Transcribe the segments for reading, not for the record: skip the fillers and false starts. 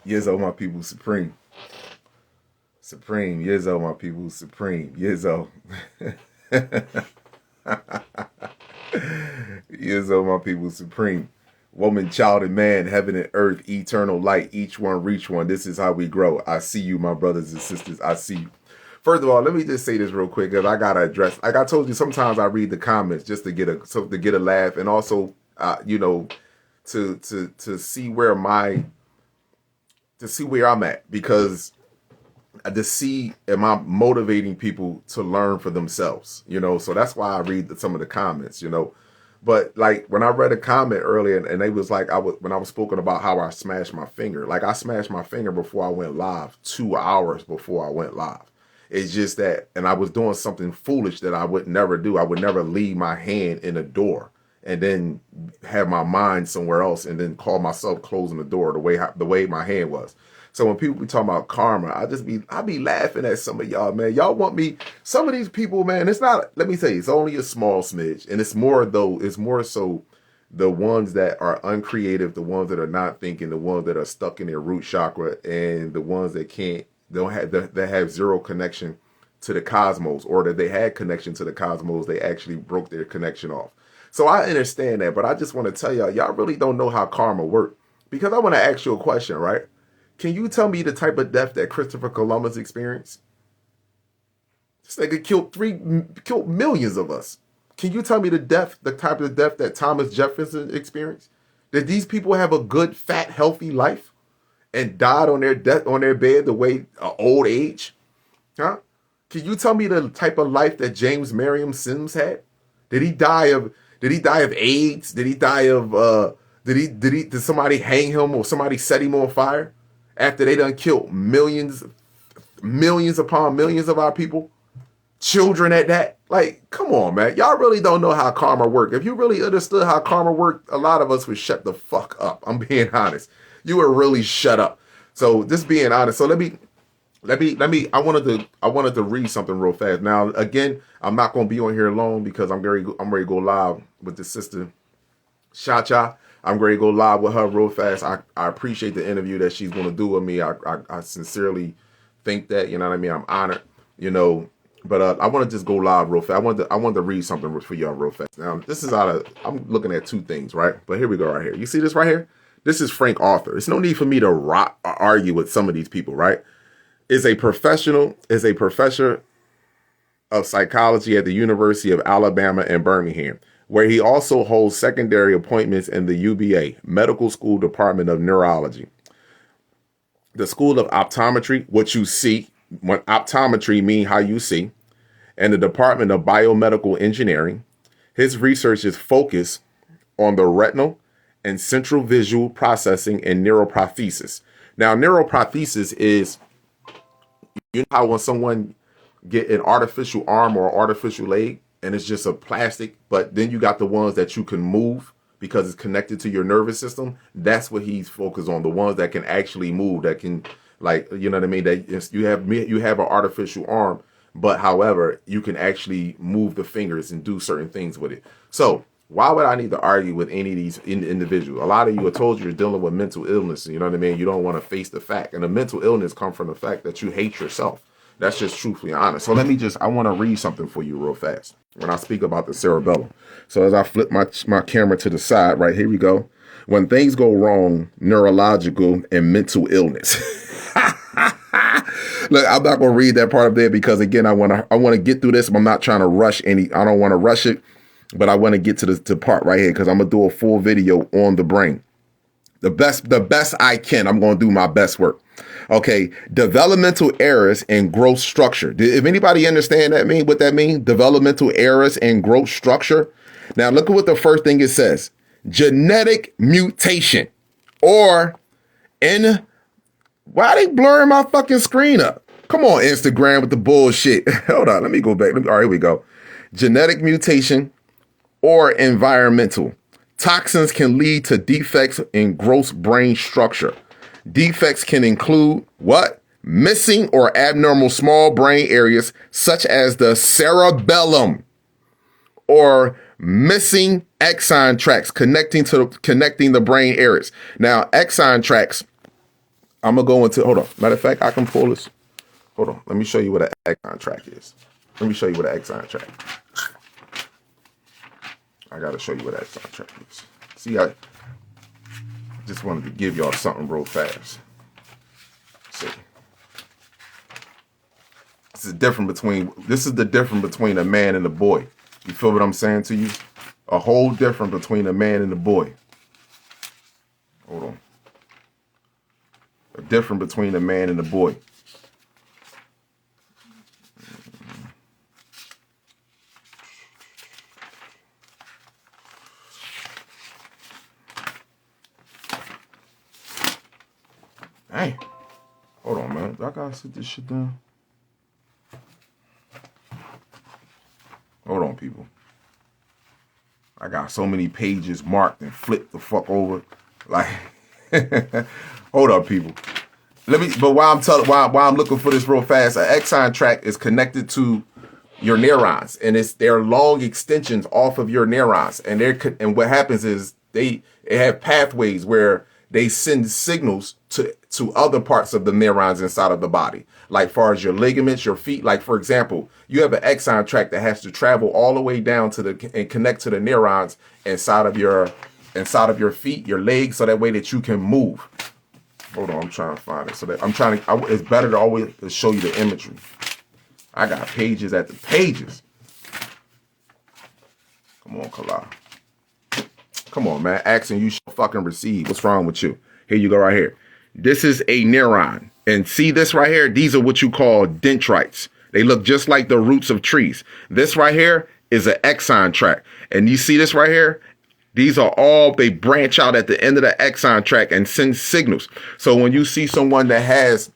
Yizzo, my people, supreme. Supreme. Yizzo, my people, supreme. Yizzo. Yizzo, my people, supreme. Woman, child, and man, heaven and earth, eternal light, each one reach one. This is how we grow. I see you, my brothers and sisters. I see you. First of all, let me just say this real quick because I gotta address. Like I told you, sometimes I read the comments just to get a laugh, and also, to see where I'm at, because to see am I motivating people to learn for themselves, so that's why I read some of the comments. But like when I read a comment earlier, and they was like, when I was spoken about how I smashed my finger, like I smashed my finger before I went live, 2 hours before I went live. It's just that, and I was doing something foolish that I would never do. I would never leave my hand in a door and then have my mind somewhere else and then call myself closing the door the way my hand was. So when people be talking about karma, I be laughing at some of y'all, man. Y'all want me, some of these people, man, it's not, let me tell you, it's only a small smidge. And it's more so the ones that are uncreative, the ones that are not thinking, the ones that are stuck in their root chakra, and the ones that that have zero connection to the cosmos, or that they had connection to the cosmos, they actually broke their connection off. So I understand that, but I just want to tell y'all really don't know how karma works. Because I want to ask you a question, right? Can you tell me the type of death that Christopher Columbus experienced? This nigga killed millions of us. Can you tell me the type of death that Thomas Jefferson experienced? Did these people have a good, fat, healthy life and died on their bed the way old age? Huh? Can you tell me the type of life that James Merriam Sims had? Did he die of AIDS? Did he die of did somebody hang him or somebody set him on fire after they done killed millions upon millions of our people? Children at that? Like, come on, man. Y'all really don't know how karma works. If you really understood how karma worked, a lot of us would shut the fuck up. I'm being honest. You would really shut up. So just being honest. So let me I wanted to read something real fast. Now, again, I'm not going to be on here long because I'm ready to go live with the sister Cha. I'm ready to go live with her real fast. I appreciate the interview that she's going to do with me. I sincerely think that, you know what I mean? I'm honored, but I want to just go live real fast. I wanted to read something for y'all real fast. Now, this is I'm looking at two things, right? But here we go right here. You see this right here? This is Frank Arthur. There's no need for me to argue with some of these people, right? Is a professor of psychology at the University of Alabama in Birmingham, where he also holds secondary appointments in the UBA, Medical School Department of Neurology, the School of Optometry, what you see, when optometry means how you see, and the Department of Biomedical Engineering. His research is focused on the retinal and central visual processing and neuroprothesis. Now, neuroprothesis is, you know how when someone get an artificial arm or artificial leg and it's just a plastic, but then you got the ones that you can move because it's connected to your nervous system. That's what he's focused on. The ones that can actually move, that can, like, you know what I mean? That you have an artificial arm, but however, you can actually move the fingers and do certain things with it. So why would I need to argue with any of these individuals? A lot of you are told you're dealing with mental illness. You know what I mean? You don't want to face the fact. And the mental illness comes from the fact that you hate yourself. That's just truthfully honest. So I want to read something for you real fast when I speak about the cerebellum. So as I flip my camera to the side, right, here we go. When things go wrong, neurological and mental illness. Look, I'm not going to read that part of there because, again, I want to get through this. But I'm not trying to rush I don't want to rush it. But I want to get to the part right here because I'm going to do a full video on the brain. The best I can. I'm going to do my best work. Okay. Developmental errors and growth structure. If anybody understand what that means? Developmental errors and growth structure. Now look at what the first thing it says. Genetic mutation. Or why are they blurring my fucking screen up? Come on, Instagram with the bullshit. Hold on. Let me go back. All right, here we go. Genetic mutation or environmental. Toxins can lead to defects in gross brain structure. Defects can include what? Missing or abnormal small brain areas such as the cerebellum, or missing axon tracts connecting the brain areas. Now, axon tracts, I'm going to go into, hold on. Matter of fact, I can pull this. Hold on. Let me show you what an exon track is. Let me show you what an exon track. I got to show you what an exon track is. See, I just wanted to give y'all something real fast. See. This is the difference between a man and a boy. You feel what I'm saying to you? A whole difference between a man and a boy. Hold on. A difference between a man and a boy. Hey, hold on, man. I gotta sit this shit down. Hold on, people. I got so many pages marked and flipped the fuck over. Like, hold up, people. But while I'm looking for this real fast, an exon tract is connected to your neurons, and they're long extensions off of your neurons. And what happens is they have pathways where they send signals to other parts of the neurons inside of the body. Like far as your ligaments, your feet. Like for example, you have an exon tract that has to travel all the way down and connect to the neurons inside of your feet, your legs, so that way that you can move. Hold on, I'm trying to find it. It's better to always show you the imagery. I got pages at the pages. Come on, Kala. Come on, man. Action, you shall fucking receive. What's wrong with you? Here you go right here. This is a neuron. And see this right here? These are what you call dendrites. They look just like the roots of trees. This right here is an exon tract. And you see this right here? These are all, they branch out at the end of the exon tract and send signals. So when you see someone that has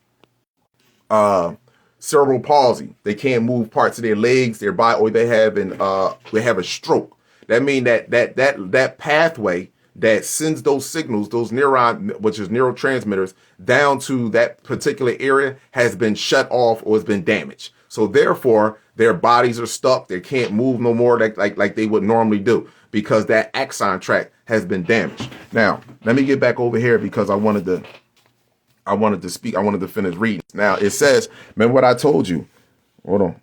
cerebral palsy, they can't move parts of their legs, their body, or they have a stroke. That means that pathway that sends those signals, those which is neurotransmitters, down to that particular area has been shut off or has been damaged. So therefore, their bodies are stuck. They can't move no more like they would normally do because that axon tract has been damaged. Now, let me get back over here because I wanted to finish reading. Now, it says, remember what I told you? Hold on.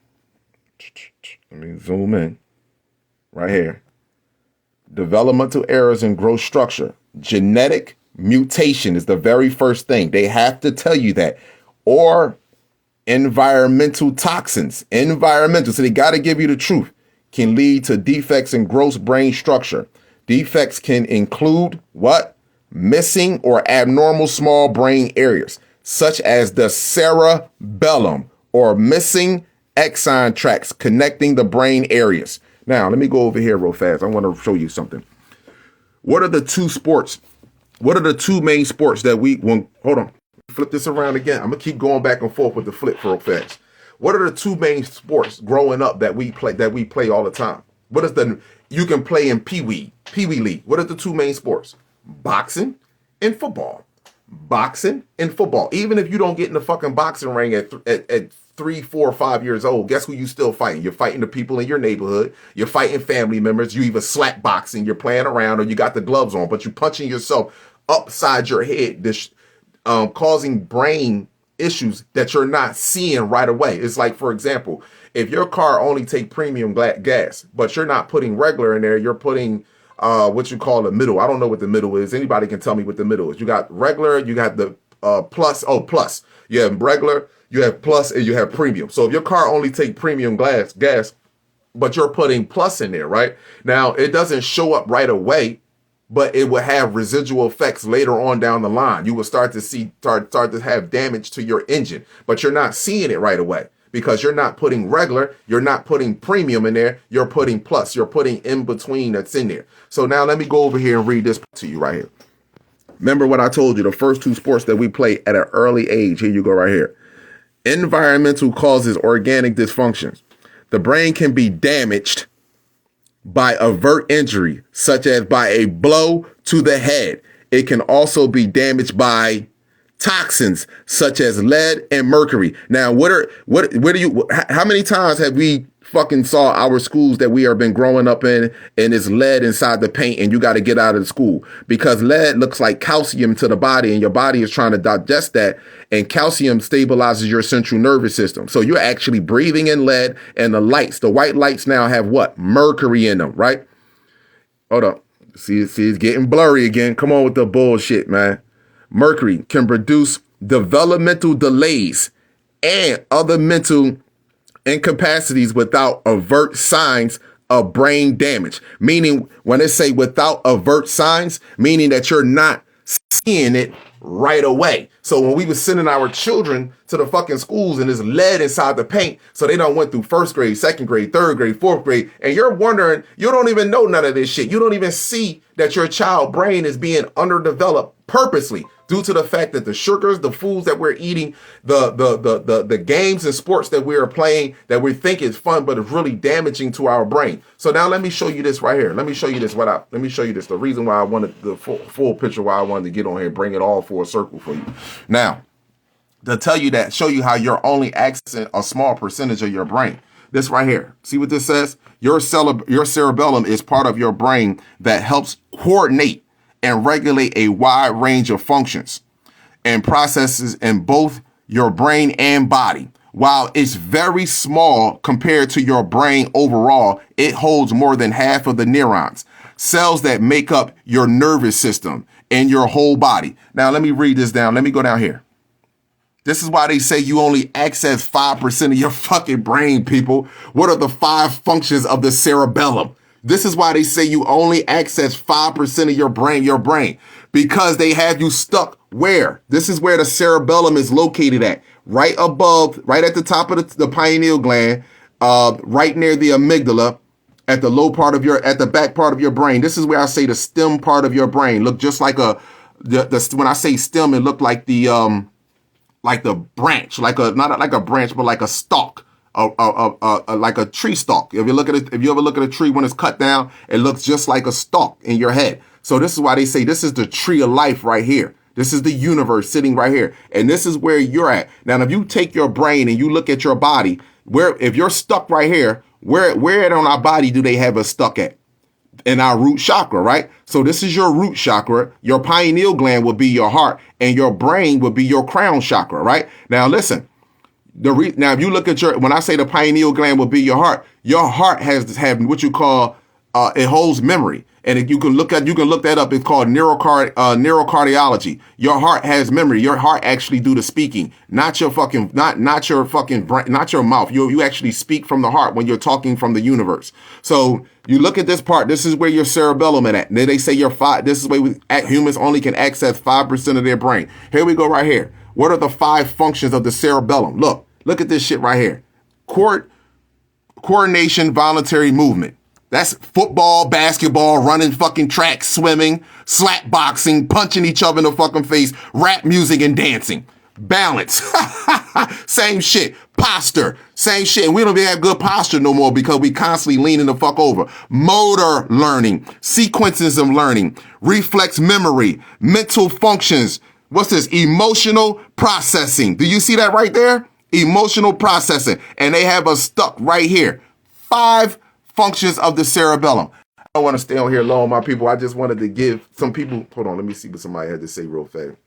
Let me zoom in right here. Developmental errors in growth structure. Genetic mutation is the very first thing. They have to tell you that. Or environmental toxins. So they got to give you the truth. Can lead to defects in gross brain structure. Defects can include what? Missing or abnormal small brain areas, such as the cerebellum, or missing exon tracts connecting the brain areas. Now, let me go over here real fast. I want to show you something. What are the two sports? What are the two main sports that hold on, flip this around again. I'm going to keep going back and forth with the flip real fast. What are the two main sports growing up that we play all the time? You can play in Pee Wee League. What are the two main sports? Boxing and football. Boxing and football. Even if you don't get in the fucking boxing ring at 3, 4, 5 years old, guess who you still fighting? You're fighting the people in your neighborhood. You're fighting family members. You either slap boxing, you're playing around, or you got the gloves on, but you're punching yourself upside your head, causing brain issues that you're not seeing right away. It's like, for example, if your car only take premium gas, but you're not putting regular in there, you're putting what you call the middle. I don't know what the middle is. Anybody can tell me what the middle is. You got regular, you got the plus. Oh, plus. You have regular, you have plus, and you have premium. So if your car only take premium gas, but you're putting plus in there, right? Now, it doesn't show up right away, but it will have residual effects later on down the line. You will start to have damage to your engine, but you're not seeing it right away because you're not putting regular, you're not putting premium in there, you're putting plus, you're putting in between that's in there. So now let me go over here and read this to you right here. Remember what I told you, the first two sports that we play at an early age. Here you go right here. Environmental causes organic dysfunctions. The brain can be damaged by overt injury, such as by a blow to the head. It can also be damaged by toxins such as lead and mercury. Now, how many times have we fucking saw our schools that we have been growing up in, and it's lead inside the paint, and you got to get out of the school because lead looks like calcium to the body, and your body is trying to digest that, and calcium stabilizes your central nervous system. So you're actually breathing in lead, and the white lights now have what? Mercury in them, right? Hold up. See, it's getting blurry again. Come on with the bullshit, man. Mercury can produce developmental delays and other mental incapacities without overt signs of brain damage. Meaning, when they say without overt signs, meaning that you're not seeing it right away. So when we were sending our children to the fucking schools and there's lead inside the paint, so they done went through first grade, second grade, third grade, fourth grade, and you're wondering, you don't even know none of this shit. You don't even see that your child brain is being underdeveloped purposely due to the fact that the sugars, the foods that we're eating, the games and sports that we are playing that we think is fun, but it's really damaging to our brain. So now let me show you this right here. Let me show you this. The reason why I wanted the full picture, why I wanted to get on here and bring it all full circle for you. Now, to tell you that, show you how you're only accessing a small percentage of your brain. This right here. See what this says? Your cerebellum is part of your brain that helps coordinate and regulate a wide range of functions and processes in both your brain and body. While it's very small compared to your brain overall, it holds more than half of the neurons, cells that make up your nervous system and your whole body. Now, let me read this down. Let me go down here. This is why they say you only access 5% of your fucking brain, people. What are the 5 functions of the cerebellum? This is why they say you only access 5% of your brain, because they have you stuck where? This is where the cerebellum is located at, right above, right at the top of the pineal gland, right near the amygdala, at the at the back part of your brain. This is where I say the stem part of your brain. Look just like when I say stem, it looked like the branch, not like a branch, but like a stalk. Like a tree stalk. If you ever look at a tree when it's cut down, it looks just like a stalk in your head. So this is why they say this is the tree of life right here. This is the universe sitting right here. And this is where you're at. Now, if you take your brain and you look at your body, if you're stuck right here, where on our body do they have us stuck at? In our root chakra, right? So this is your root chakra. Your pineal gland will be your heart, and your brain will be your crown chakra, right? Now, listen. Now, if you look at when I say the pineal gland will be your heart has what you call it holds memory, and you can look that up. It's called neurocardiology. Your heart has memory. Your heart actually do the speaking, not your fucking brain, not your mouth. You actually speak from the heart when you're talking from the universe. So you look at this part. This is where your cerebellum is at. And then they say this is where humans only can access 5% of their brain. Here we go right here. What are the 5 functions of the cerebellum? Look at this shit right here. Coordination, voluntary movement. That's football, basketball, running fucking track, swimming, slap boxing, punching each other in the fucking face, rap music, and dancing. Balance. Same shit. Posture. Same shit. And we don't even have good posture no more because we constantly leaning the fuck over. Motor learning. Sequences of learning. Reflex memory. Mental functions. What's this? Emotional processing. Do you see that right there? Emotional processing. And they have us stuck right here. 5 functions of the cerebellum. I don't want to stay on here long, my people. I just wanted to give some people, hold on, let me see what somebody had to say real fast.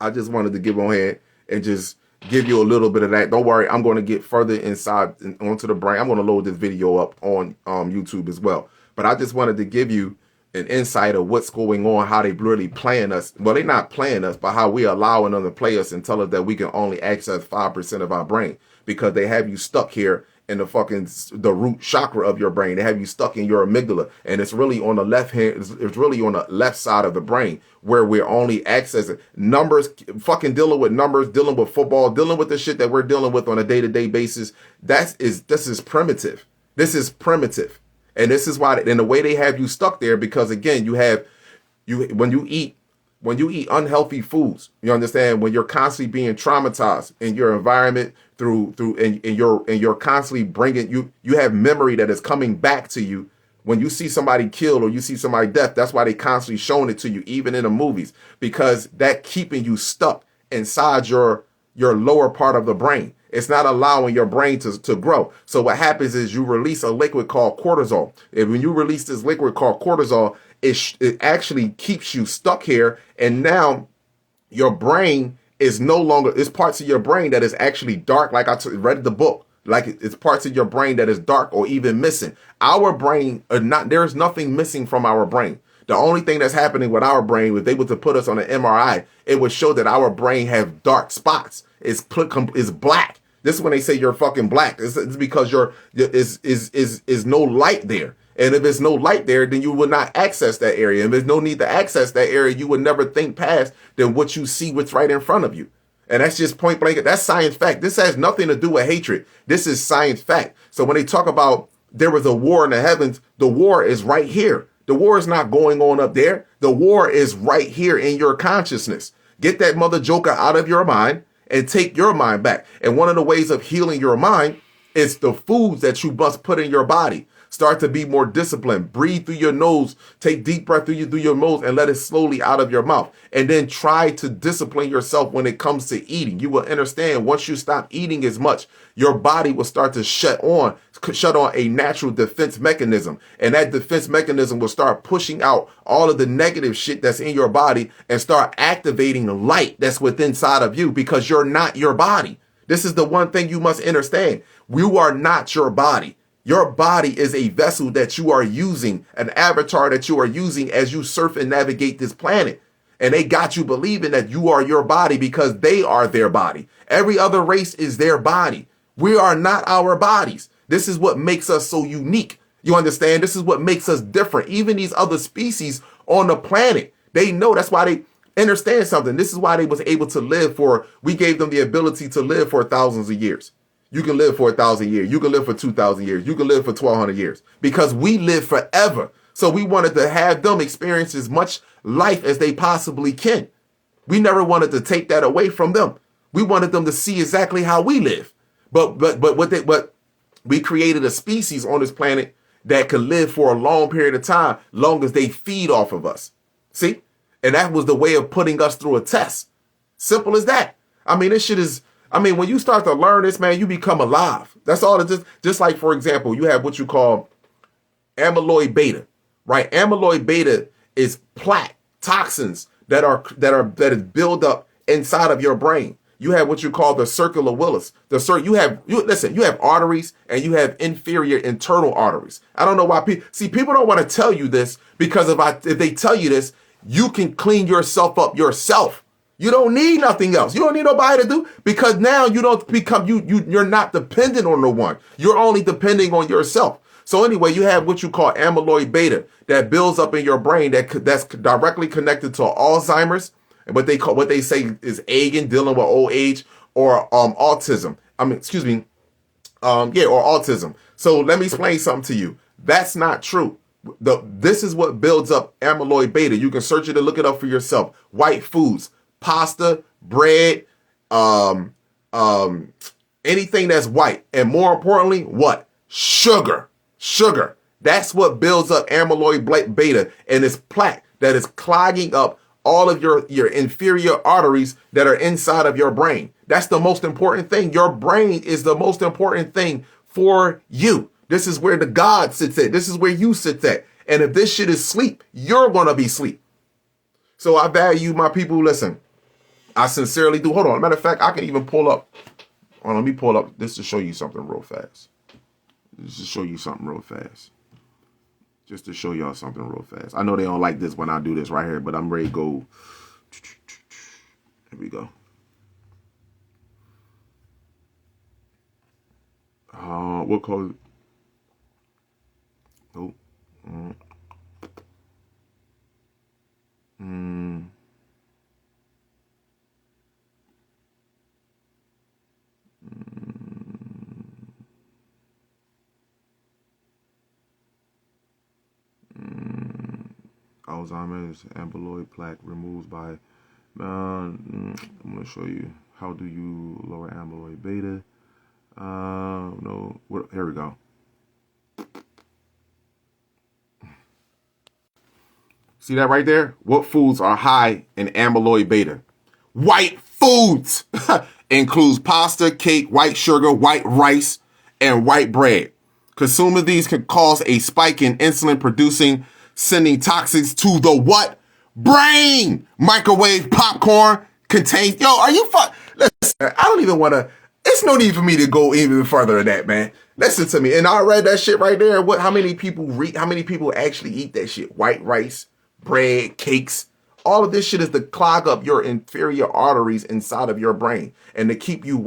I just wanted to give on here and just give you a little bit of that. Don't worry, I'm going to get further inside onto the brain. I'm going to load this video up on YouTube as well. But I just wanted to give you an insight of what's going on, how they really playing us. Well, they're not playing us, but how we allowing them to play us and tell us that we can only access 5% of our brain because they have you stuck here in the root chakra of your brain. They have you stuck in your amygdala, and it's really on the left hand. It's really on the left side of the brain where we're only accessing numbers, fucking dealing with numbers, dealing with football, dealing with the shit that we're dealing with on a day-to-day basis. This is primitive. This is primitive. And this is why, and the way they have you stuck there, because again, when you eat unhealthy foods, you understand, when you're constantly being traumatized in your environment and you're constantly bringing, you have memory that is coming back to you. When you see somebody killed or you see somebody dead, that's why they constantly showing it to you, even in the movies, because that keeping you stuck inside your your lower part of the brain. It's not allowing your brain to grow. So what happens is you release a liquid called cortisol. And when you release this liquid called cortisol, it actually keeps you stuck here. And now your brain is no longer, it's parts of your brain that is actually dark. Like read the book, like it's parts of your brain that is dark or even missing. Our brain there is nothing missing from our brain. The only thing that's happening with our brain, if they were to put us on an MRI, it would show that our brain have dark spots. It's black. This is when they say you're fucking black. It's because is no light there. And if there's no light there, then you will not access that area. And if there's no need to access that area, you would never think past than what you see, what's right in front of you. And that's just point blank. That's science fact. This has nothing to do with hatred. This is science fact. So when they talk about there was a war in the heavens, the war is right here. The war is not going on up there. The war is right here in your consciousness. Get that mother joker out of your mind and take your mind back. And one of the ways of healing your mind is the foods that you must put in your body. Start to be more disciplined. Breathe through your nose. Take deep breath through your nose and let it slowly out of your mouth. And then try to discipline yourself when it comes to eating. You will understand once you stop eating as much, your body will start to shut on a natural defense mechanism. And that defense mechanism will start pushing out all of the negative shit that's in your body and start activating the light that's within inside of you, because you're not your body. This is the one thing you must understand. You are not your body. Your body is a vessel that you are using, an avatar that you are using as you surf and navigate this planet. And they got you believing that you are your body because they are their body. Every other race is their body. We are not our bodies. This is what makes us so unique. You understand? This is what makes us different. Even these other species on the planet, they know. That's why they understand something. This is why they was able to live we gave them the ability to live for thousands of years. You can live for 1,000 years. You can live for 2,000 years. You can live for 1,200 years because we live forever. So we wanted to have them experience as much life as they possibly can. We never wanted to take that away from them. We wanted them to see exactly how we live. But we created a species on this planet that could live for a long period of time, long as they feed off of us. See? And that was the way of putting us through a test. Simple as that. I mean, this shit is, when you start to learn this, man, you become alive. That's all it is. Just like, for example, you have what you call amyloid beta, right? Amyloid beta is plaque, toxins that is built up inside of your brain. You have what you call the circular Willis. You have arteries and you have inferior internal arteries. I don't know why people don't want to tell you this, because if they tell you this, you can clean yourself up yourself. You don't need nothing else. You don't need nobody to do, because now you don't become, you're not dependent on no one. You're only depending on yourself. So anyway, you have what you call amyloid beta that builds up in your brain that's directly connected to Alzheimer's, and what they say is aging, dealing with old age, or autism. Or autism. So let me explain something to you. That's not true. This is what builds up amyloid beta. You can search it and look it up for yourself. White foods. Pasta, bread, anything that's white. And more importantly, what? Sugar. That's what builds up amyloid beta, and it's plaque that is clogging up all of your inferior arteries that are inside of your brain. That's the most important thing. Your brain is the most important thing for you. This is where the God sits at. This is where you sit at. And if this shit is sleep, you're going to be sleep. So I value my people. Listen, I sincerely do. Hold on. Matter of fact, I can even pull up. Let me pull up this to show you something real fast. Just to show you something real fast. Just to show y'all something real fast. I know they don't like this when I do this right here, but I'm ready to go. Here we go. What code? Oh. Alzheimer's amyloid plaque removed by. I'm going to show you how do you lower amyloid beta. Here we go. See that right there? What foods are high in amyloid beta? White foods. includes pasta, cake, white sugar, white rice, and white bread. Consuming these can cause a spike in insulin producing, sending toxins to the what? Brain! Microwave popcorn contains, yo, are you listen, I don't even want to, it's no need for me to go even further than that, man. Listen to me. And I read that shit right there. How many people actually eat that shit? White rice, bread, cakes. All of this shit is to clog up your inferior arteries inside of your brain and to keep you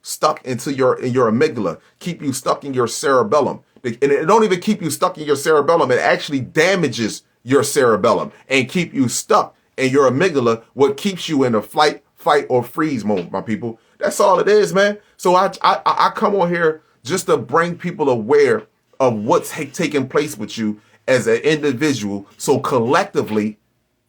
stuck into your amygdala, keep you stuck in your cerebellum. And it don't even keep you stuck in your cerebellum. It actually damages your cerebellum and keep you stuck in your amygdala, what keeps you in a flight, fight, or freeze mode, my people. That's all it is, man. So I come on here just to bring people aware of what's taking place with you as an individual. So collectively,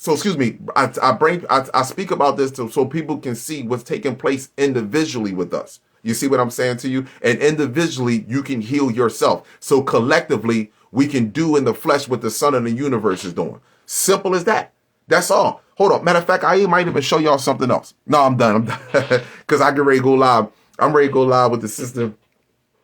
I speak about this so people can see what's taking place individually with us. You see what I'm saying to you? And individually, you can heal yourself. So collectively, we can do in the flesh what the Son of the universe is doing. Simple as that. That's all. Hold on. Matter of fact, I might even show y'all something else. No, I'm done. Because I get ready to go live. I'm ready to go live with the sister,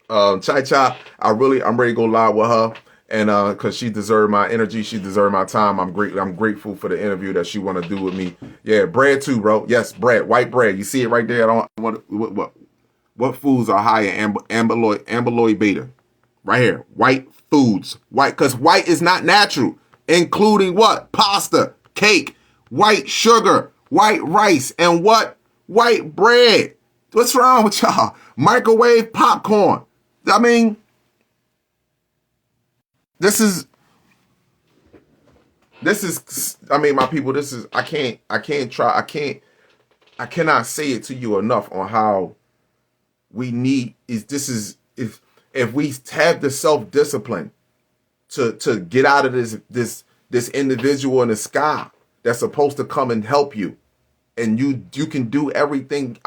Chai Chai. I'm ready to go live with her. And because she deserved my energy, she deserved my time. I'm grateful for the interview that she want to do with me. Yeah, bread too, bro. Yes, bread, white bread. You see it right there. I don't what foods are high in amyloid beta? Right here, white foods, white, because white is not natural, including what? Pasta, cake, white sugar, white rice, and what? White bread. What's wrong with y'all? Microwave popcorn. I mean, this is, I mean, my people, this is, I cannot say it to you enough on how we need, if we have the self-discipline to get out of this individual in the sky that's supposed to come and help you, and you can do everything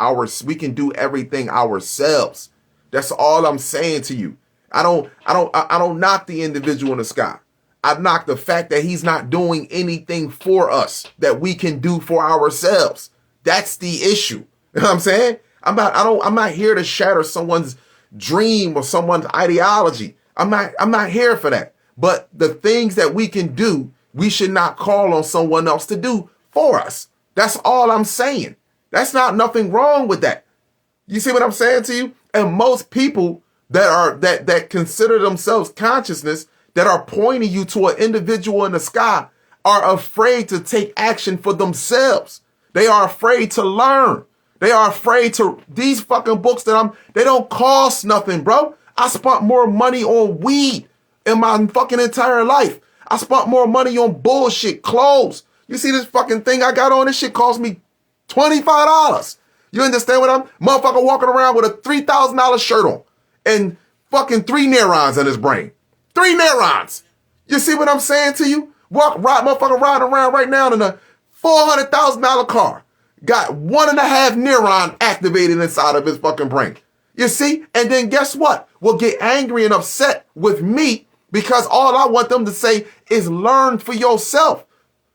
we can do everything ourselves. That's all I'm saying to you. I don't knock the individual in the sky. I knock the fact that he's not doing anything for us that we can do for ourselves. That's the issue. You know what I'm saying? I'm not here to shatter someone's dream or someone's ideology. I'm not here for that. But the things that we can do, we should not call on someone else to do for us. That's all I'm saying. That's not nothing wrong with that. You see what I'm saying to you? And most people that consider themselves consciousness, that are pointing you to an individual in the sky, are afraid to take action for themselves. They are afraid to learn. They are afraid to, these fucking books they don't cost nothing, bro. I spent more money on weed in my fucking entire life. I spent more money on bullshit, clothes. You see this fucking thing I got on? This shit cost me $25. You understand what I'm? Motherfucker walking around with a $3,000 shirt on and fucking 3 neurons in his brain. 3 neurons. You see what I'm saying to you? Motherfucker riding around right now in a $400,000 car. Got 1.5 neuron activated inside of his fucking brain. You see? And then guess what? Will get angry and upset with me because all I want them to say is learn for yourself.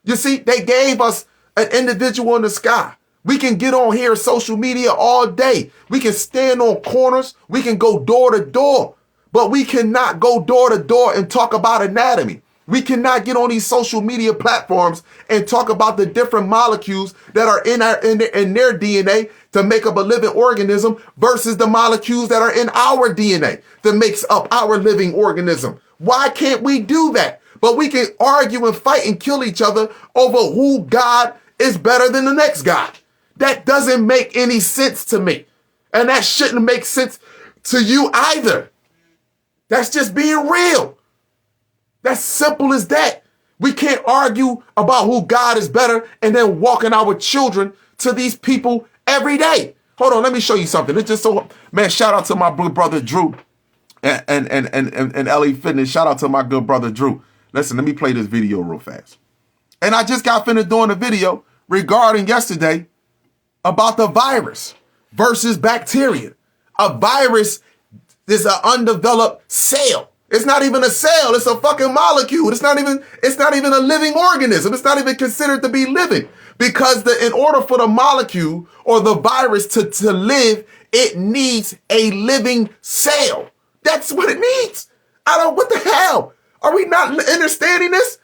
You see, they gave us an individual in the sky. We can get on here social media all day. We can stand on corners. We can go door to door, but we cannot go door to door and talk about anatomy. We cannot get on these social media platforms and talk about the different molecules that are in their DNA to make up a living organism versus the molecules that are in our DNA that makes up our living organism. Why can't we do that? But we can argue and fight and kill each other over who God is better than the next God. That doesn't make any sense to me. And that shouldn't make sense to you either. That's just being real. That's simple as that. We can't argue about who God is better and then walking our children to these people every day. Hold on, let me show you something. It's just so, man, shout out to my good brother Drew and LA Fitness. Shout out to my good brother Drew. Listen, let me play this video real fast. And I just got finished doing a video regarding yesterday about the virus versus bacteria. A virus is an undeveloped cell. It's not even a cell. It's a fucking molecule. It's not even a living organism. It's not even considered to be living. Because in order for the molecule or the virus to live, it needs a living cell. That's what it needs. What the hell? Are we not understanding this?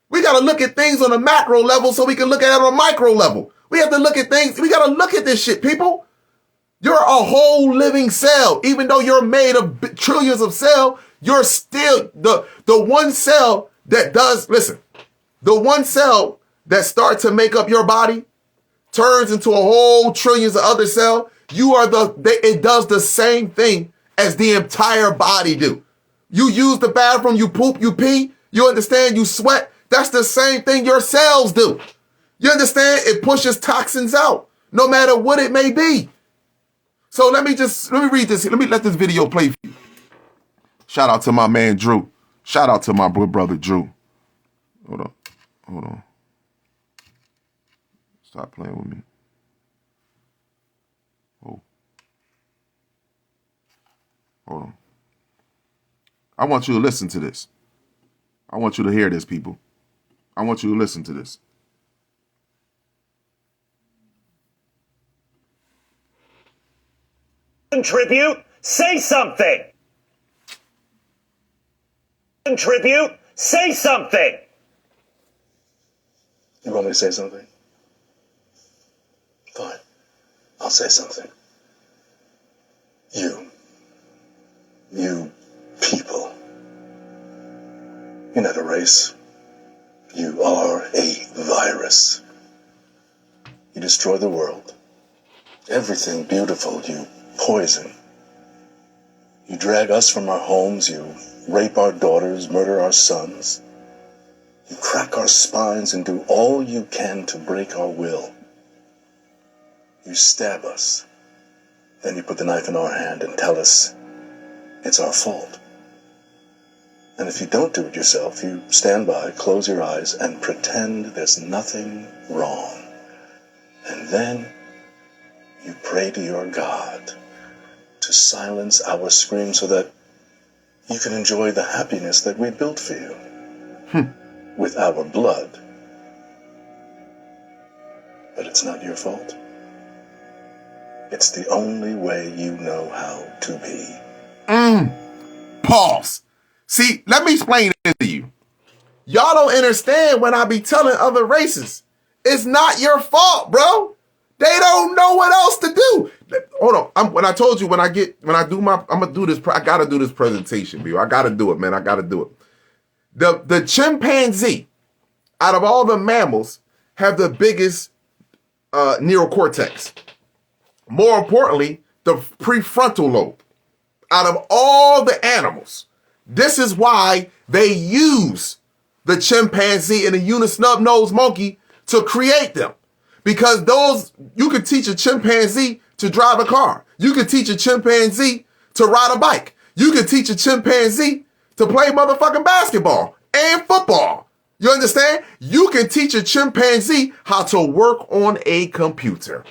We got to look at things on a macro level so we can look at it on a micro level. We have to look at things. We got to look at this shit, people. You're a whole living cell. Even though you're made of trillions of cells, you're still the one cell that does, listen, the one cell that starts to make up your body turns into a whole trillions of other cells. It does the same thing as the entire body do. You use the bathroom, you poop, you pee, you understand, you sweat. That's the same thing your cells do. You understand? It pushes toxins out, no matter what it may be. So let me read this. Let me let this video play for you. Shout out to my man, Drew. Shout out to my brother, Drew. Hold on. Stop playing with me. Oh. Hold on. I want you to listen to this. I want you to hear this, people. I want you to listen to this. Contribute, say something. Contribute, say something. You want me to say something? Fine. I'll say something. You people. You're not a race. You are a virus. You destroy the world. Everything beautiful you poison. You drag us from our homes. You rape our daughters, murder our sons. You crack our spines and do all you can to break our will. You stab us. Then you put the knife in our hand and tell us it's our fault. And if you don't do it yourself, you stand by, close your eyes, and pretend there's nothing wrong. And then you pray to your God to silence our screams so that you can enjoy the happiness that we built for you with our blood. But it's not your fault. It's the only way you know how to be. Pause. See, let me explain it to you. Y'all don't understand when I be telling other races, it's not your fault, bro. They don't know what else to do. Hold on. When I told you, I'm gonna do this. I gotta do this presentation, bro. I gotta do it, man. I gotta do it. The chimpanzee, out of all the mammals, have the biggest neocortex. More importantly, the prefrontal lobe. Out of all the animals, this is why they use the chimpanzee and the unisnub-nosed monkey to create them. Because you could teach a chimpanzee to drive a car. You could teach a chimpanzee to ride a bike. You could teach a chimpanzee to play motherfucking basketball and football. You understand? You can teach a chimpanzee how to work on a computer.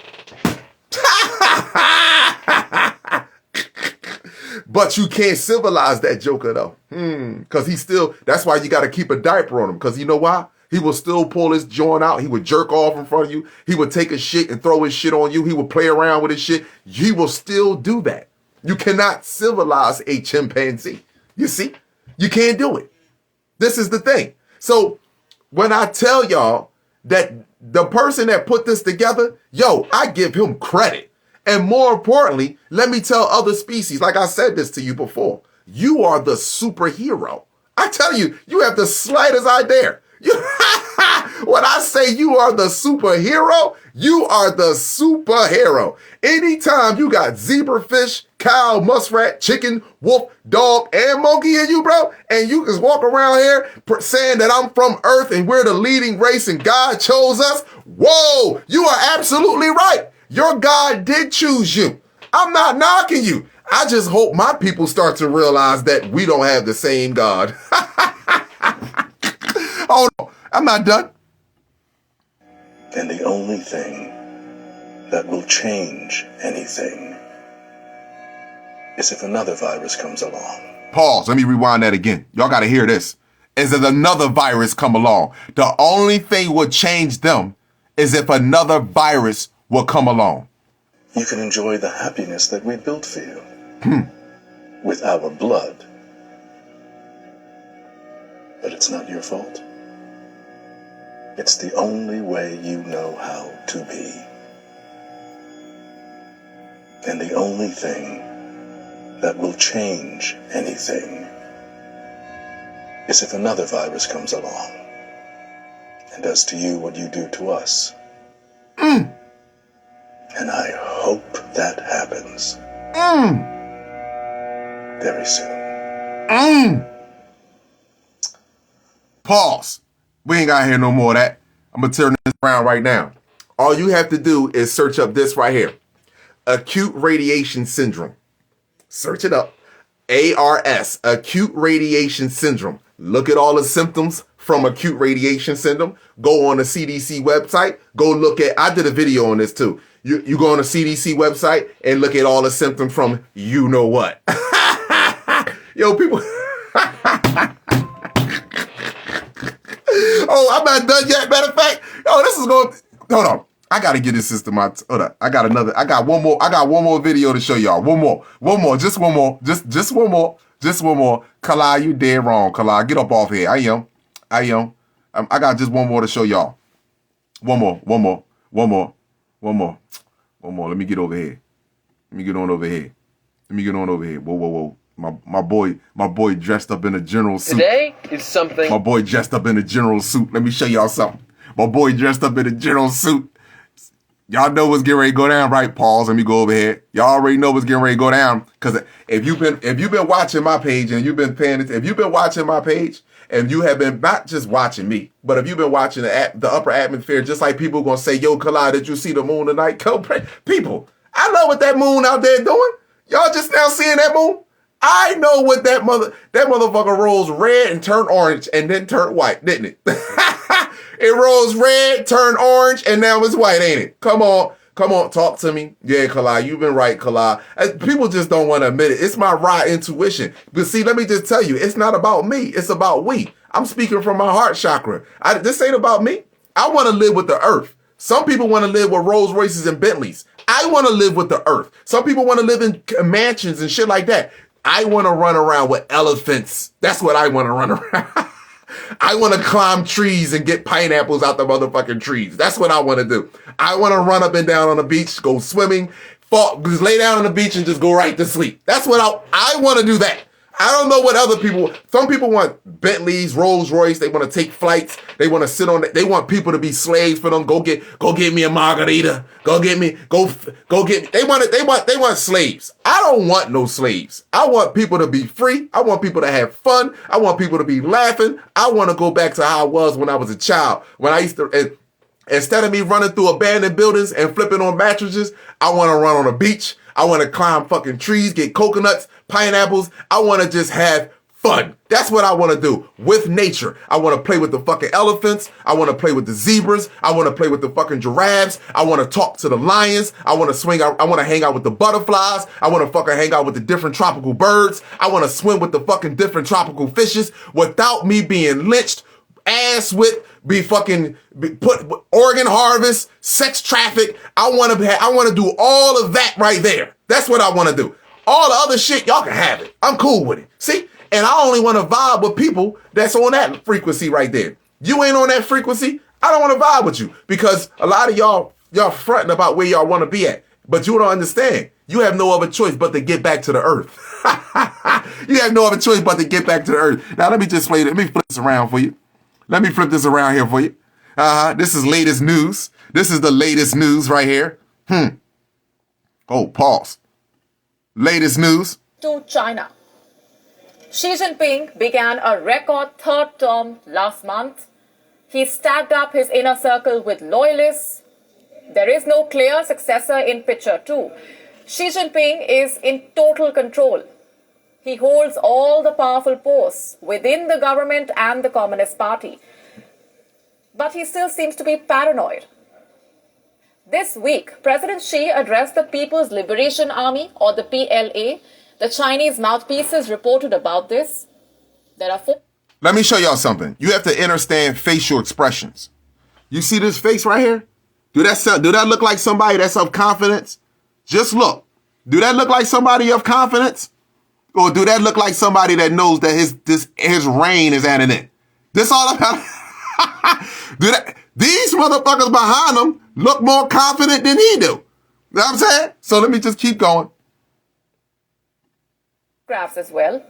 But you can't civilize that joker though. Because that's why you got to keep a diaper on him. Because you know why? He will still pull his joint out. He would jerk off in front of you. He would take a shit and throw his shit on you. He would play around with his shit. He will still do that. You cannot civilize a chimpanzee. You see? You can't do it. This is the thing. So when I tell y'all that the person that put this together, I give him credit. And more importantly, let me tell other species, like I said this to you before, you are the superhero. I tell you, you have the slightest idea. When I say you are the superhero, you are the superhero. Anytime you got zebrafish, cow, muskrat, chicken, wolf, dog, and monkey in you, bro, and you just walk around here saying that I'm from Earth and we're the leading race and God chose us, whoa, you are absolutely right. Your God did choose you. I'm not knocking you. I just hope my people start to realize that we don't have the same God. Oh, no, I'm not done. And the only thing that will change anything is if another virus comes along. Pause. Let me rewind that again. Y'all got to hear this. Is that another virus come along? The only thing will change them is if another virus will come along. You can enjoy the happiness that we built for you with our blood. But it's not your fault. It's the only way you know how to be. And the only thing that will change anything is if another virus comes along and does to you what you do to us. And I hope that happens very soon. Pause. We ain't got to hear no more of that. I'm going to turn this around right now. All you have to do is search up this right here. Acute radiation syndrome. Search it up. ARS, acute radiation syndrome. Look at all the symptoms from acute radiation syndrome. Go on the CDC website. Go look at, I did a video on this too. You go on the CDC website and look at all the symptoms from you know what. Yo, people. Oh, I'm not done yet. Matter of fact, this is going, hold on. I got to get this system out. Hold on. I got one more video to show y'all. One more, just one more. Kala, you dead wrong. Kala, get up off here. I am. I got just one more to show y'all. One more. Let me get over here. Let me get on over here. Whoa. My boy dressed up in a general suit. Today is something. My boy dressed up in a general suit. Let me show y'all something. My boy dressed up in a general suit. Y'all know what's getting ready to go down, right? Pause. Let me go over here. Y'all already know what's getting ready to go down. Because if you've been watching my page and you've been paying attention, if you've been watching my page and you have been not just watching me, but if you've been watching the upper atmosphere, just like people gonna say, "Yo, Kala, did you see the moon tonight?" People, I know what that moon out there doing. Y'all just now seeing that moon. I know what that motherfucker rolls red and turned orange and then turned white, didn't it? It rolls red, turned orange, and now it's white, ain't it? Come on, talk to me. Yeah, Kala, you've been right, Kala. People just don't want to admit it. It's my raw intuition. But see, let me just tell you, it's not about me. It's about we. I'm speaking from my heart chakra. This ain't about me. I want to live with the earth. Some people want to live with Rolls Royces and Bentleys. I want to live with the earth. Some people want to live in mansions and shit like that. I want to run around with elephants. That's what I want to run around. I want to climb trees and get pineapples out the motherfucking trees. That's what I want to do. I want to run up and down on the beach, go swimming, just lay down on the beach and just go right to sleep. That's what I want to do that. I don't know what other people, some people want Bentleys, Rolls Royce. They want to take flights. They want to sit on it. They want people to be slaves for them. Go get me a margarita. Go get me. They want slaves. I don't want no slaves. I want people to be free. I want people to have fun. I want people to be laughing. I want to go back to how I was when I was a child. When I used to, instead of me running through abandoned buildings and flipping on mattresses, I want to run on a beach. I want to climb fucking trees, get coconuts, pineapples. I want to just have fun. That's what I want to do with nature. I want to play with the fucking elephants. I want to play with the zebras. I want to play with the fucking giraffes. I want to talk to the lions. I want to swing out. I want to hang out with the butterflies. I want to fucking hang out with the different tropical birds. I want to swim with the fucking different tropical fishes without me being lynched, ass whipped, put organ harvest, sex traffic. I want to do all of that right there. That's what I want to do. All the other shit, y'all can have it. I'm cool with it. See? And I only want to vibe with people that's on that frequency right there. You ain't on that frequency, I don't want to vibe with you. Because a lot of y'all fronting about where y'all want to be at. But you don't understand. You have no other choice but to get back to the earth. You have no other choice but to get back to the earth. Now let me flip this around for you. Let me flip this around here for you. This is latest news. This is the latest news right here. Oh, pause. Latest news. To China. Xi Jinping began a record third term last month. He stacked up his inner circle with loyalists. There is no clear successor in picture too. Xi Jinping is in total control. He holds all the powerful posts within the government and the Communist Party. But he still seems to be paranoid. This week, President Xi addressed the People's Liberation Army, or the PLA. The Chinese mouthpieces reported about this. There are four. Let me show y'all something. You have to understand facial expressions. You see this face right here? Do that look like somebody that's of confidence? Just look. Do that look like somebody of confidence? Or do that look like somebody that knows that his reign is at an end? This all about. These motherfuckers behind him look more confident than he do. You know what I'm saying? So let me just keep going. Graphs as well.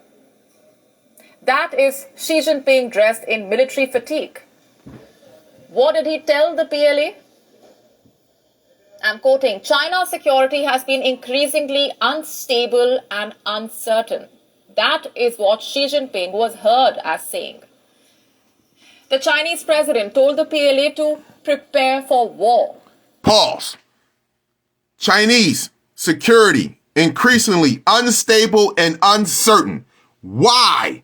That is Xi Jinping dressed in military fatigue. What did he tell the PLA? I'm quoting, China's security has been increasingly unstable and uncertain. That is what Xi Jinping was heard as saying. The Chinese president told the PLA to prepare for war. Pause. Chinese security increasingly unstable and uncertain. Why?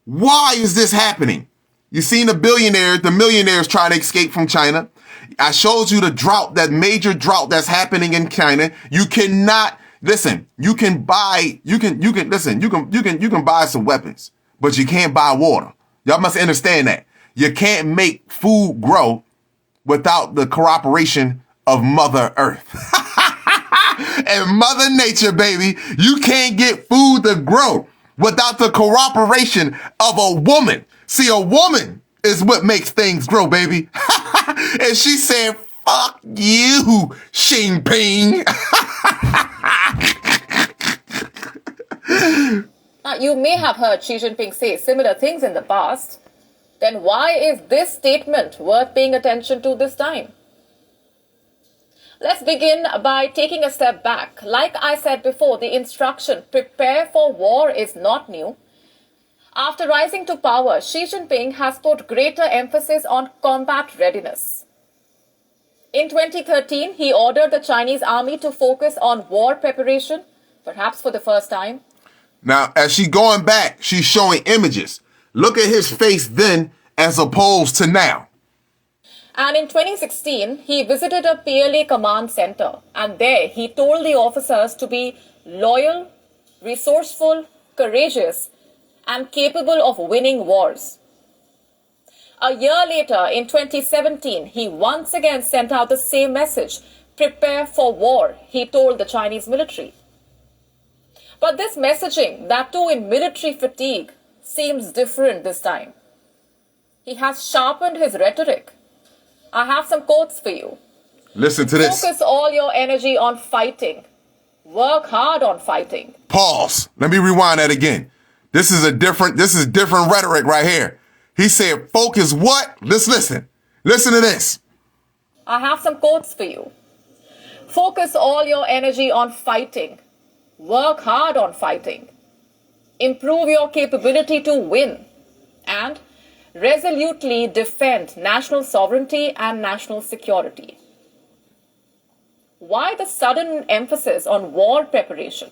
Why is this happening? You seen the millionaires trying to escape from China. I showed you the drought, that major drought that's happening in China. You cannot listen. You can buy some weapons, but you can't buy water. Y'all must understand that. You can't make food grow without the cooperation of Mother Earth. And Mother Nature, baby. You can't get food to grow without the cooperation of a woman. See, a woman is what makes things grow, baby. And she said, fuck you, Xi Jinping. Now, you may have heard Xi Jinping say similar things in the past. Then why is this statement worth paying attention to this time? Let's begin by taking a step back. Like I said before, the instruction, prepare for war, is not new. After rising to power, Xi Jinping has put greater emphasis on combat readiness. In 2013, he ordered the Chinese army to focus on war preparation, perhaps for the first time. Now, as she's going back, she's showing images. Look at his face then as opposed to now. And in 2016, he visited a PLA command center, and there he told the officers to be loyal, resourceful, courageous, and capable of winning wars. A year later, in 2017, he once again sent out the same message, prepare for war, he told the Chinese military. But this messaging, that too in military fatigue, seems different this time. He has sharpened his rhetoric. I have some quotes for you. Listen to this. Focus all your energy on fighting. Work hard on fighting. Pause. Let me rewind that again. This is different rhetoric right here. He said, focus what? Let's listen. Listen to this. I have some quotes for you. Focus all your energy on fighting. Work hard on fighting. Improve your capability to win. And resolutely defend national sovereignty and national security. Why the sudden emphasis on war preparation?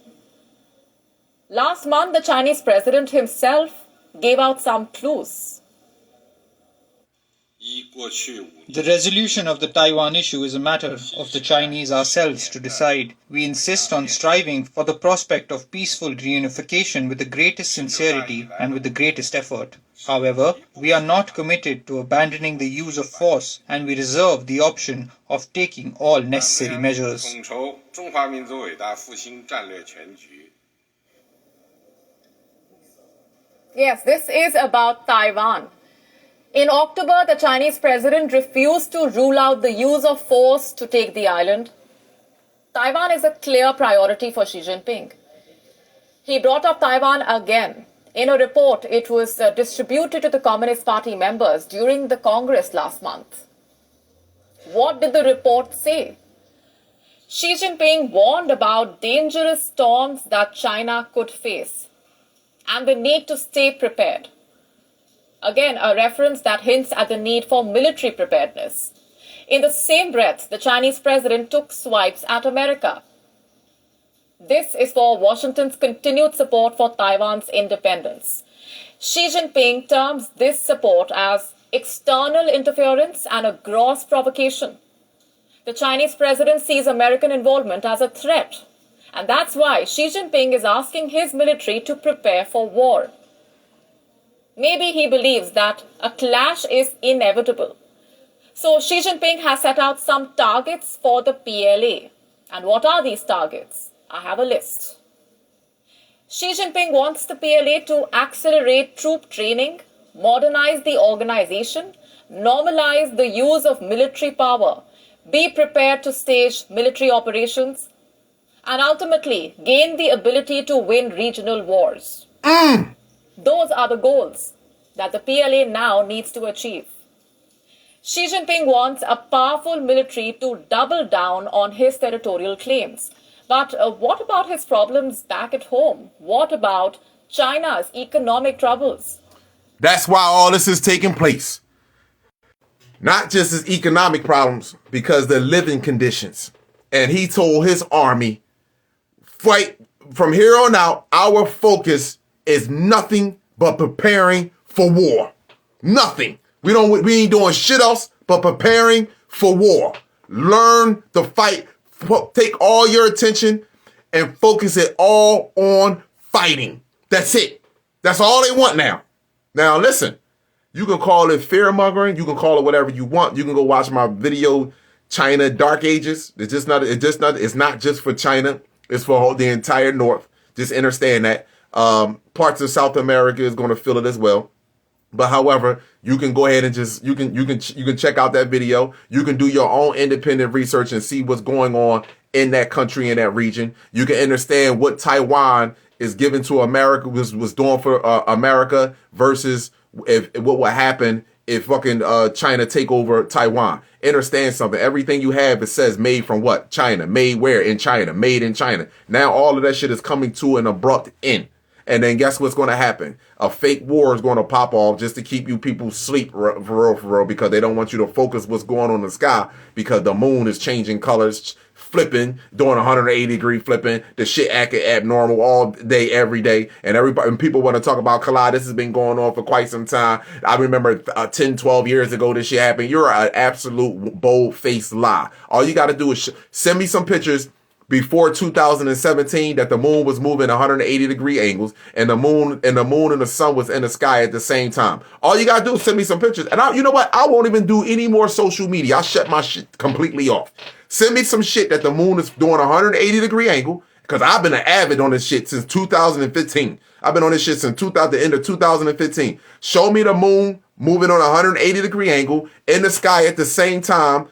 Last month, the Chinese president himself gave out some clues. The resolution of the Taiwan issue is a matter of the Chinese ourselves to decide. We insist on striving for the prospect of peaceful reunification with the greatest sincerity and with the greatest effort. However, we are not committed to abandoning the use of force, and we reserve the option of taking all necessary measures. Yes, this is about Taiwan. In October, the Chinese president refused to rule out the use of force to take the island. Taiwan is a clear priority for Xi Jinping. He brought up Taiwan again. In a report, it was distributed to the Communist Party members during the Congress last month. What did the report say? Xi Jinping warned about dangerous storms that China could face and the need to stay prepared. Again, a reference that hints at the need for military preparedness. In the same breath, the Chinese president took swipes at America. This is for Washington's continued support for Taiwan's independence. Xi Jinping terms this support as external interference and a gross provocation. The Chinese president sees American involvement as a threat, and that's why Xi Jinping is asking his military to prepare for war. Maybe he believes that a clash is inevitable. So Xi Jinping has set out some targets for the PLA. And what are these targets? I have a list. Xi Jinping wants the PLA to accelerate troop training, modernize the organization, normalize the use of military power, be prepared to stage military operations, and ultimately gain the ability to win regional wars. Those are the goals that the PLA now needs to achieve. Xi Jinping wants a powerful military to double down on his territorial claims. But what about his problems back at home? What about China's economic troubles? That's why all this is taking place. Not just his economic problems, because the living conditions. And he told his army, fight from here on out, our focus is nothing but preparing for war. Nothing. We ain't doing shit else but preparing for war. Learn to fight. Take all your attention and focus it all on fighting. That's it. That's all they want now. Now listen, you can call it fear-mongering. You can call it whatever you want. You can go watch my video, China Dark Ages. It's not just for China. It's for the entire North. Just understand that. Parts of South America is going to feel it as well. But however, you can go ahead and just you can check out that video. You can do your own independent research and see what's going on in that country, in that region. You can understand what Taiwan is given to America, was doing for America, versus what would happen if fucking China take over Taiwan. Understand something. Everything you have, it says made from what? China. Made where? In China. Made in China. Now all of that shit is coming to an abrupt end. And then guess what's going to happen? A fake war is going to pop off just to keep you people sleep for real, because they don't want you to focus what's going on in the sky, because the moon is changing colors, flipping, doing 180-degree flipping, the shit acting abnormal all day, every day. And people want to talk about collide. This has been going on for quite some time. I remember 10, 12 years ago this shit happened. You're an absolute bold-faced lie. All you got to do is send me some pictures before 2017 that the moon was moving 180-degree angles, and the moon and the sun was in the sky at the same time. All you gotta do is send me some pictures, and you know what? I won't even do any more social media. I'll shut my shit completely off. Send me some shit that the moon is doing 180-degree angle, because I've been an avid on this shit since 2015. I've been on this shit since the end of 2015. Show me the moon moving on 180-degree angle in the sky at the same time,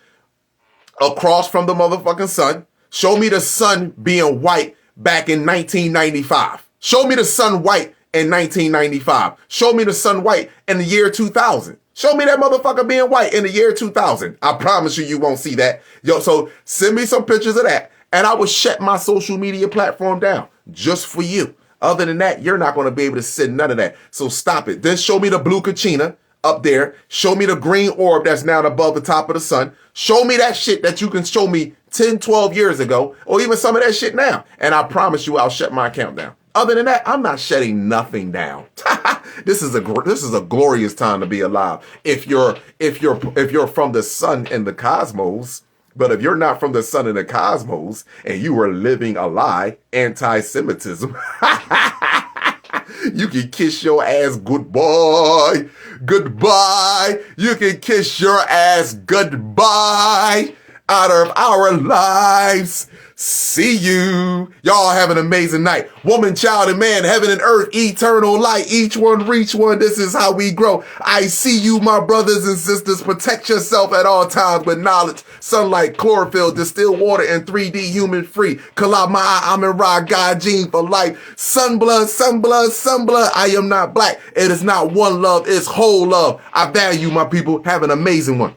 across from the motherfucking sun. Show me the sun being white back in 1995. Show me the sun white in 1995. Show me the sun white in the year 2000. Show me that motherfucker being white in the year 2000. I promise you won't see that. Yo, so send me some pictures of that, and I will shut my social media platform down just for you. Other than that, you're not going to be able to send none of that. So stop it. Then show me the blue Kachina up there. Show me the green orb that's now above the top of the sun. Show me that shit that you can show me 10, 12 years ago, or even some of that shit now. And I promise you I'll shut my account down. Other than that, I'm not shutting nothing down. This is a glorious time to be alive. If you're from the sun and the cosmos, but if you're not from the sun and the cosmos and you are living a lie, anti-Semitism, you can kiss your ass goodbye. Goodbye. You can kiss your ass goodbye out of our lives. See you. Y'all have an amazing night. Woman, child, and man, heaven and earth, eternal light. Each one reach one. This is how we grow. I see you, my brothers and sisters. Protect yourself at all times with knowledge, sunlight, chlorophyll, distilled water, and 3D human free. Kalama, Amin Ra, God, gene for life. Sunblood, sunblood, sunblood. I am not black. It is not one love. It's whole love. I value my people. Have an amazing one.